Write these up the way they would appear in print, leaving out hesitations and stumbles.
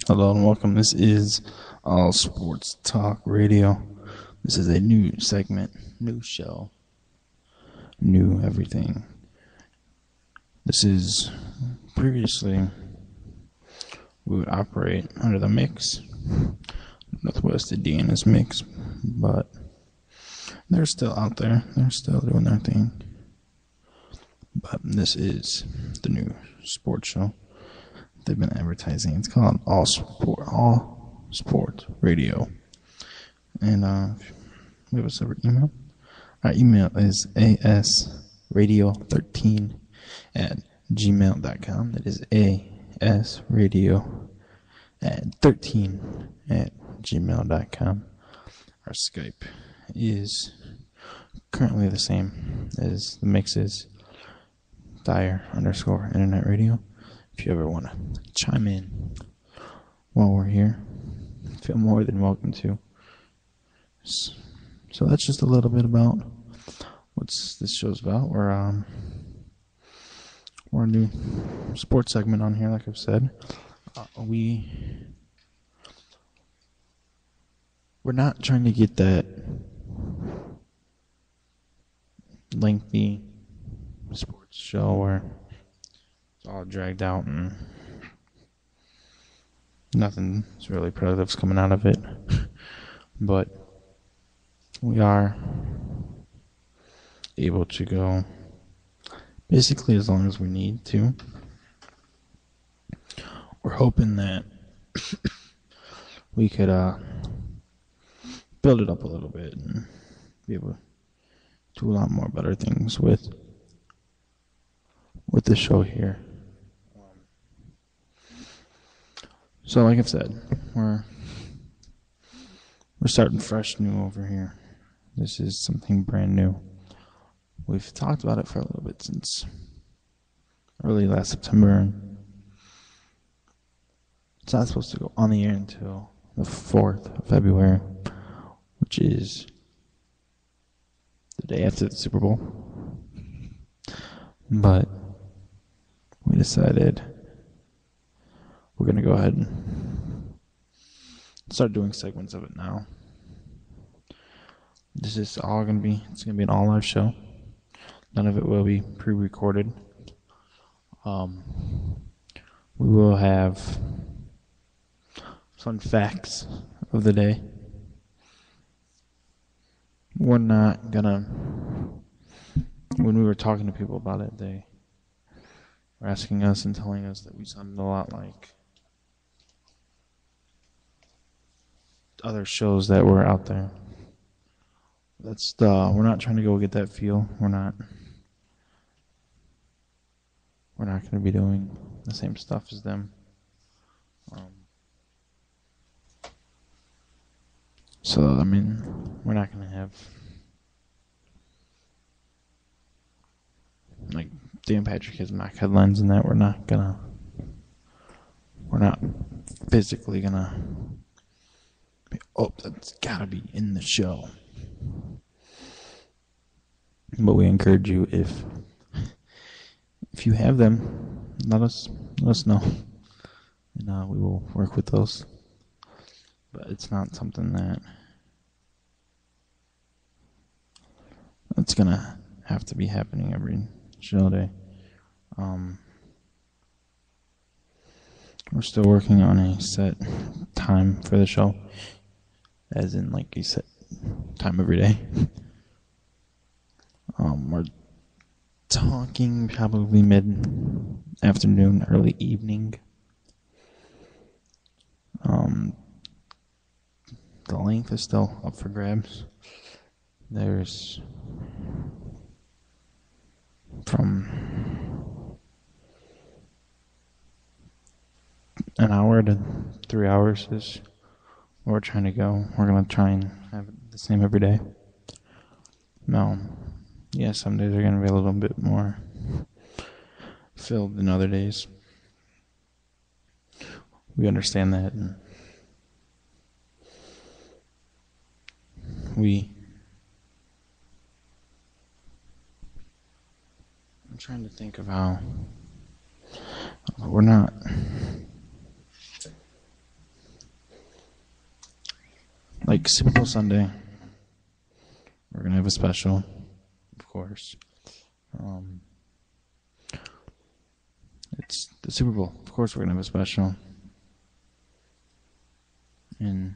Hello and welcome. This is All Sports Talk Radio. This is a new segment, new show, new everything. This is previously we would operate under the mix, Northwest Indiana's mix, but they're still out there. They're still doing their thing. But this is the new sports show they've been advertising. It's called All Sports Radio. And we have a separate email. Our email is asradio13@gmail.com. That is asradio13@gmail.com. Our Skype is currently the same as the mix is Dyer_Internet Radio. If you ever want to chime in while we're here, feel more than welcome to. So that's just a little bit about what this show's about. We're a new sports segment on here, like I've said. We're not trying to get that lengthy sports show where it's all dragged out and nothing's really productive's coming out of it. But we are able to go basically as long as we need to. We're hoping that we could build it up a little bit and be able to do a lot more better things with the show here. So like I've said, we're starting fresh new over here. This is something brand new. We've talked about it for a little bit since early last September. It's not supposed to go on the air until the 4th of February, which is the day after the Super Bowl. But we decided we're going to go ahead and start doing segments of it now. This is all going to be, it's going to be an all-live show. None of it will be pre-recorded. We will have fun facts of the day. We're not going to, when we were talking to people about it, they were asking us and telling us that we sounded a lot like other shows that were out there. That's we're not trying to go get that feel. We're not going to be doing the same stuff as them. So I mean, we're not going to have like Dan Patrick has Mac headlines and that. We're not physically gonna be, oh, that's gotta be in the show. But we encourage you, if you have them, let us know, and we will work with those. But it's not something that's gonna have to be happening every show day. We're still working on a set time for the show, as in like a set time every day. We're talking probably mid-afternoon, early evening. The length is still up for grabs. There's from an hour to 3 hours is where we're trying to go. We're going to try and have it the same every day. Now, yeah, some days are going to be a little bit more filled than other days. We understand that, and I'm trying to think of how we're not like Super Bowl Sunday, we're going to have a special, of course. It's the Super Bowl. Of course we're going to have a special. And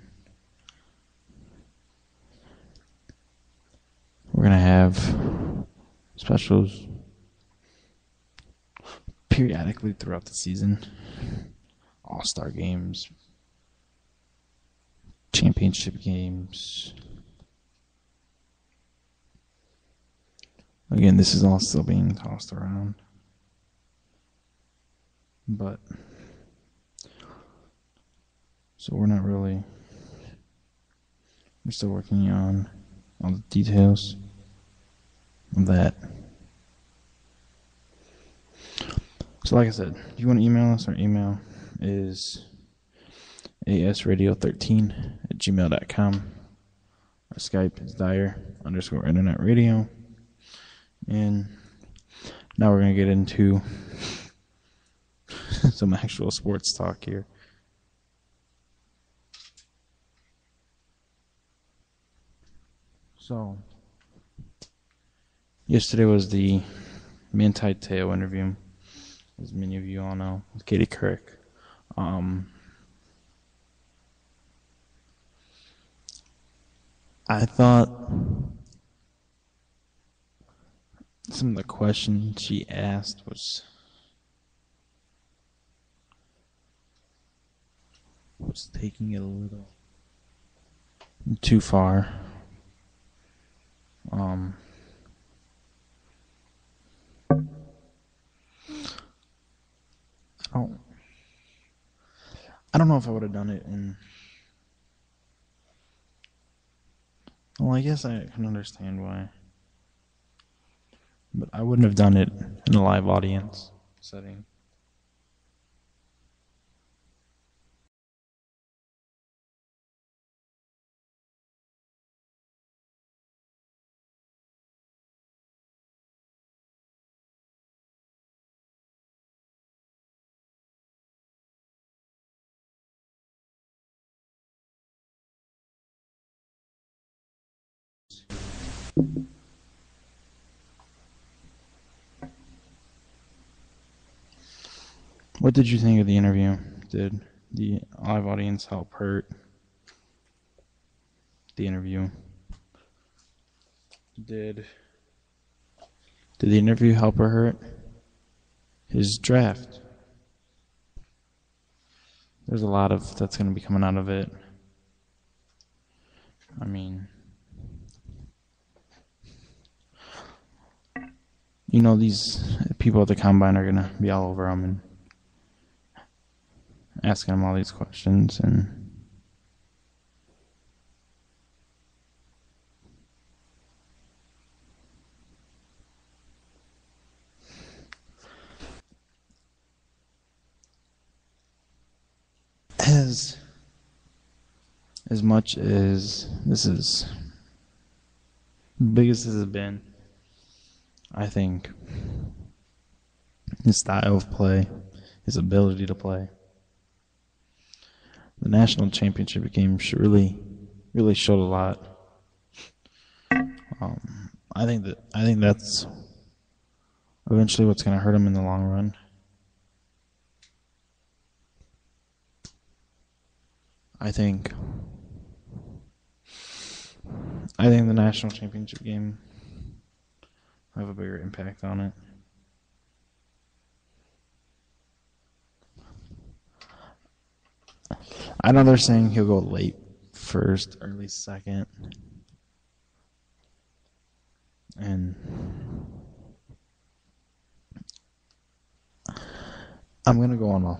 we're going to have specials periodically throughout the season. All-Star games, championship games. Again, this is all still being tossed around. But, so we're still working on all the details of that. So like I said, if you want to email us, our email is asradio13@gmail.com. Our Skype is dire_internetradio. And now we're going to get into some actual sports talk here. So, yesterday was the Manti Te'o interview, as many of you all know, with Katie Couric. I thought some of the questions she asked was taking it a little too far. I don't know if I would have done it in. Well, I guess I can understand why. But I wouldn't have done it in a live audience setting. What did you think of the interview? Did the live audience help hurt the interview? Did the interview help or hurt his draft? There's a lot of that's going to be coming out of it. I mean, you know, these people at the combine are going to be all over him and asking him all these questions, and as much as this is big as this has been, I think his style of play, his ability to play, the national championship game should really showed a lot. I think that's eventually what's going to hurt him in the long run. I think the national championship game will have a bigger impact on it. I know they're saying he'll go late first, early second. And I'm going to go on a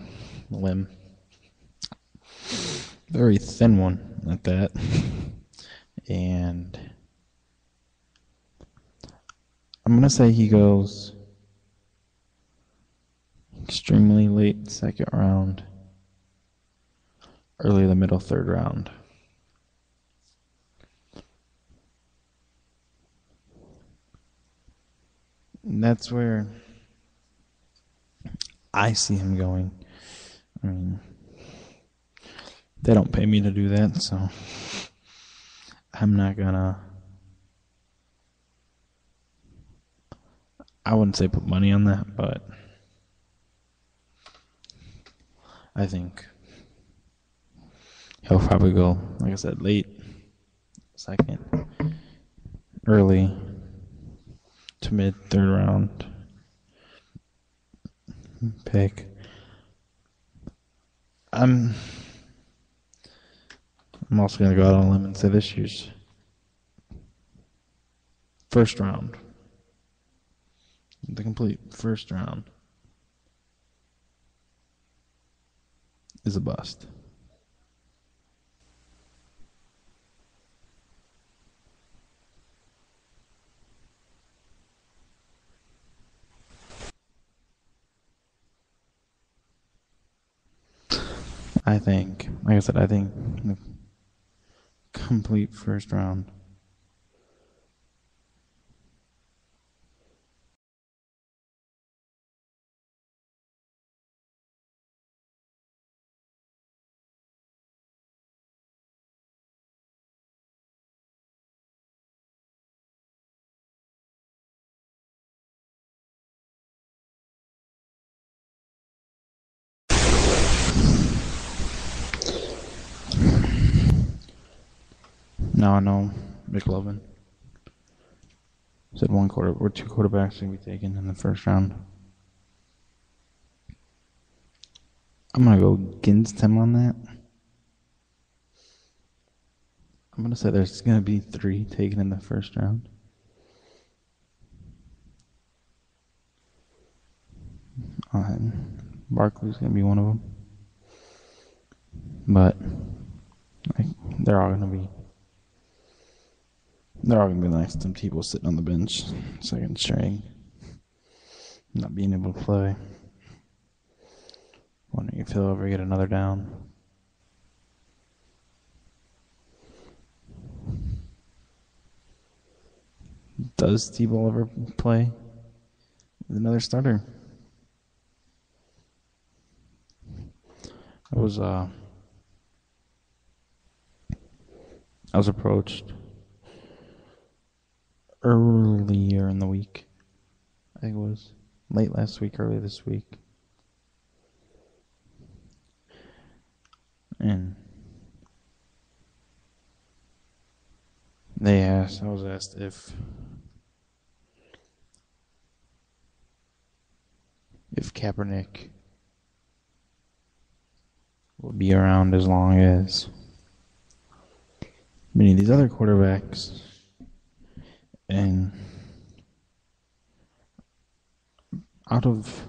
limb. Very thin one at that. And I'm going to say he goes extremely late second round, early the middle third round. And that's where I see him going. I mean, they don't pay me to do that, so I'm not gonna. I wouldn't say put money on that, but I think he'll probably go, like I said, late, second, early to mid third round pick. I'm also gonna go out on a limb and say this year's first round, the complete first round, is a bust. I think, like I said, I think the complete first round. Now I know McLovin said one quarter or two quarterbacks can be taken in the first round. I'm gonna go against him on that. I'm gonna say there's gonna be 3 taken in the first round. Barkley's gonna be one of them, but they're all gonna be like some people sitting on the bench, second string, not being able to play. Wondering if he'll ever get another down. Does Tebow ever play with another starter? I was approached earlier in the week. I think it was late last week, early this week. And I was asked if Kaepernick will be around as long as many of these other quarterbacks. And out of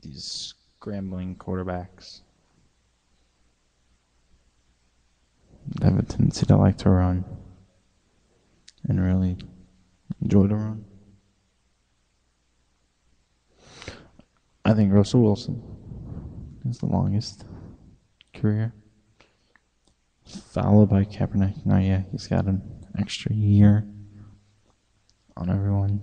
these scrambling quarterbacks, they have a tendency to like to run and really enjoy the run. I think Russell Wilson is the longest career, followed by Kaepernick. Now, yeah, he's got an extra year on everyone.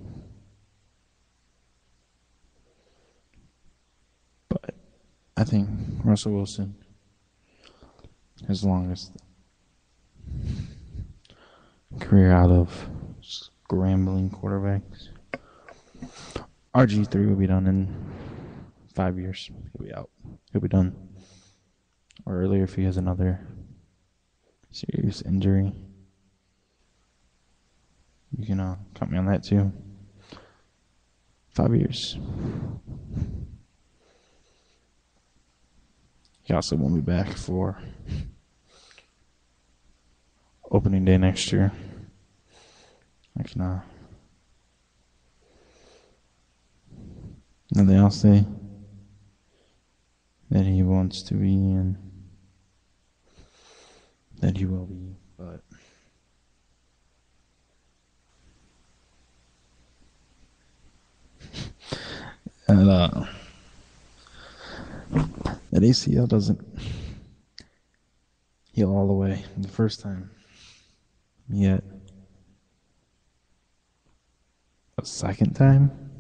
But I think Russell Wilson has the longest career out of scrambling quarterbacks. RG3 will be done in 5 years. He'll be out. He'll be done. Or earlier if he has another serious injury. You can count me on that too. 5 years. He also won't be back for opening day next year. I can nothing else say that he wants to be and that he will be, but and that ACL doesn't heal all the way the first time yet. A second time?